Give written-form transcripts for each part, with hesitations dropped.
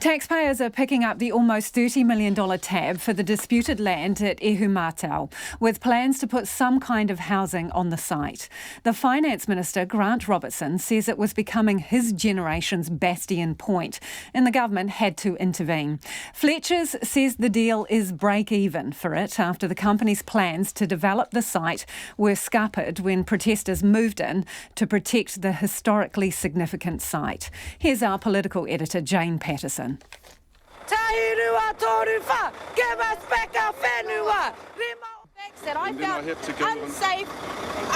Taxpayers are picking up the almost $30 million tab for the disputed land at Ihumātao, with plans to put some kind of housing on the site. The Finance Minister, Grant Robertson, says it was becoming his generation's Bastion Point, and the government had to intervene. Fletchers says the deal is break-even for it after the company's plans to develop the site were scuppered when protesters moved in to protect the historically significant site. Here's our political editor, Jane Patterson. Give us back our whenua. That I found unsafe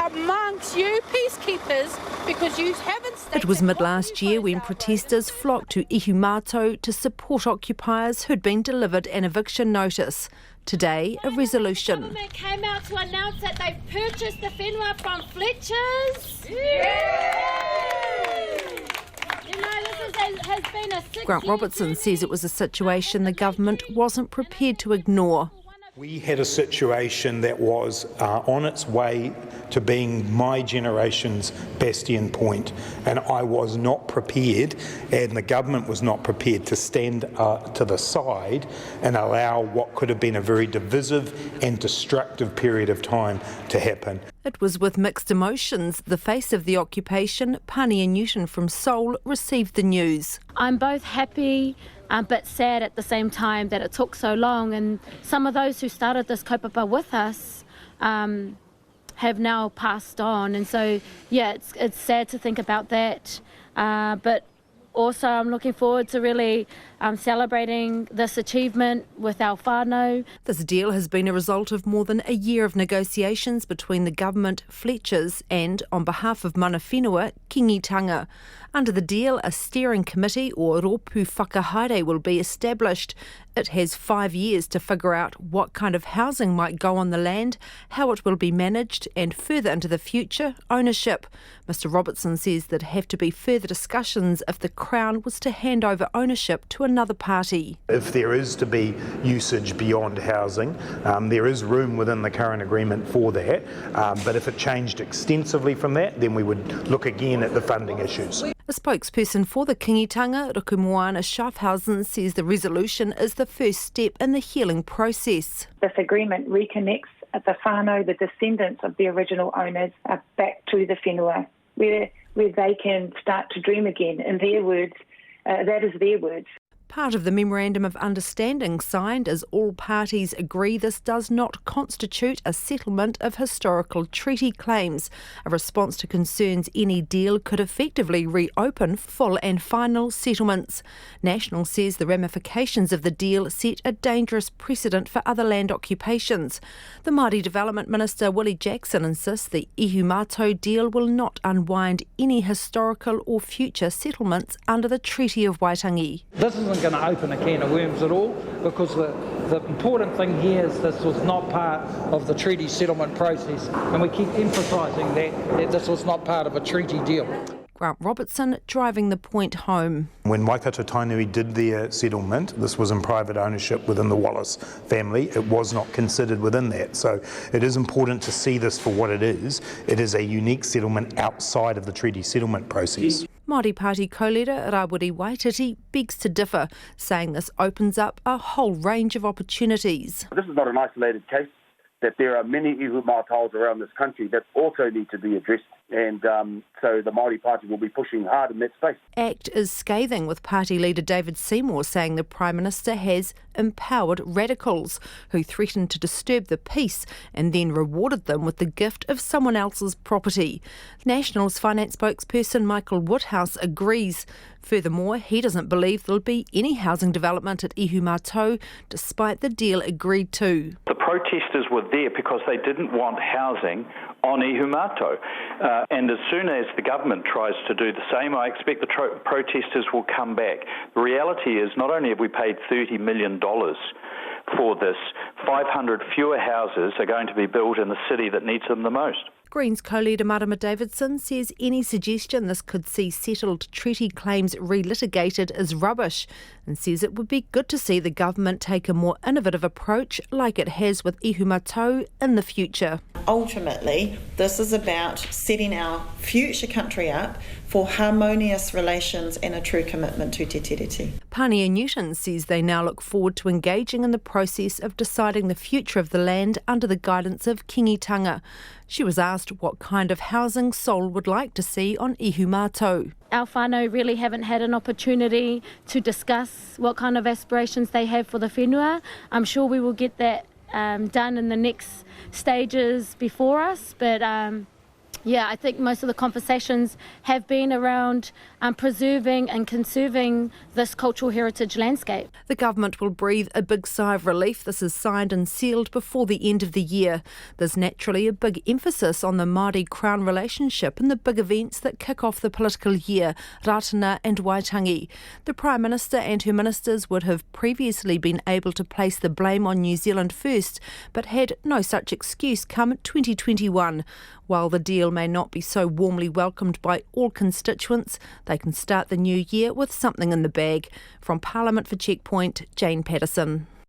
amongst you peacekeepers because you haven't stayed. It was mid-last year when protesters flocked to Ihumātao to support occupiers who'd been delivered an eviction notice. Today, a resolution. The government came out to announce that they've purchased the whenua from Fletchers. Has been a Grant Robertson says it was a situation the government wasn't prepared to ignore. We had a situation that was on its way to being my generation's Bastion Point, and I was not prepared, and the government was not prepared to stand to the side and allow what could have been a very divisive and destructive period of time to happen. It was with mixed emotions the face of the occupation, Pania Newton from Seoul, received the news. I'm both happy but sad at the same time that it took so long, and some of those who started this kaupapa with us have now passed on, and so yeah, it's sad to think about that, but also I'm looking forward to really celebrating this achievement with our whānau. This deal has been a result of more than a year of negotiations between the government, Fletchers and, on behalf of mana whenua, Kiingitangi. Under the deal, a steering committee or rōpū whakahaere will be established. It has 5 years to figure out what kind of housing might go on the land, how it will be managed, and further into the future, ownership. Mr Robertson says there'd have to be further discussions if the Crown was to hand over ownership to another party. If there is to be usage beyond housing, there is room within the current agreement for that, but if it changed extensively from that, then we would look again at the funding issues. A spokesperson for the Kiingitangi, Rukumoana Schaffhausen, says the resolution is the first step in the healing process. This agreement reconnects the whānau, the descendants of the original owners, back to the whenua, where they can start to dream again. In their words, that is their words. Part of the Memorandum of Understanding signed as all parties agree this does not constitute a settlement of historical treaty claims. A response to concerns any deal could effectively reopen full and final settlements. National says the ramifications of the deal set a dangerous precedent for other land occupations. The Māori Development Minister Willie Jackson insists the Ihumātao deal will not unwind any historical or future settlements under the Treaty of Waitangi. This isn't going to open a can of worms at all, because the important thing here is this was not part of the treaty settlement process, and we keep emphasising that this was not part of a treaty deal. Grant Robertson driving the point home. When Waikato Tainui did their settlement, this was in private ownership within the Wallace family. It was not considered within that. So it is important to see this for what it is. It is a unique settlement outside of the treaty settlement process. Māori Party co-leader Rawiri Waititi begs to differ, saying this opens up a whole range of opportunities. This is not an isolated case, that there are many Ihumātaos around this country that also need to be addressed, and so the Māori Party will be pushing hard in that space. ACT is scathing, with party leader David Seymour saying the Prime Minister has empowered radicals who threatened to disturb the peace and then rewarded them with the gift of someone else's property. National's finance spokesperson Michael Woodhouse agrees. Furthermore, he doesn't believe there'll be any housing development at Ihumātao despite the deal agreed to. The protesters were there because they didn't want housing on Ihumātao. And as soon as the government tries to do the same, I expect the protesters will come back. The reality is not only have we paid $30 million for this, 500 fewer houses are going to be built in the city that needs them the most. Greens co-leader Marama Davidson says any suggestion this could see settled treaty claims relitigated is rubbish, and says it would be good to see the government take a more innovative approach like it has with Ihumātao in the future. Ultimately, this is about setting our future country up for harmonious relations and a true commitment to te tiriti. Pania Newton says they now look forward to engaging in the process of deciding the future of the land under the guidance of Kiingitanga. She was asked what kind of housing Sol would like to see on Ihumātao. Our whānau really haven't had an opportunity to discuss what kind of aspirations they have for the whenua. I'm sure we will get that done in the next stages before us, but I think most of the conversations have been around preserving and conserving this cultural heritage landscape. The government will breathe a big sigh of relief this is signed and sealed before the end of the year. There's naturally a big emphasis on the Māori-Crown relationship and the big events that kick off the political year, Ratana and Waitangi. The Prime Minister and her ministers would have previously been able to place the blame on New Zealand first, but had no such excuse come 2021. While the deal may not be so warmly welcomed by all constituents, they can start the new year with something in the bag. From Parliament for Checkpoint, Jane Patterson.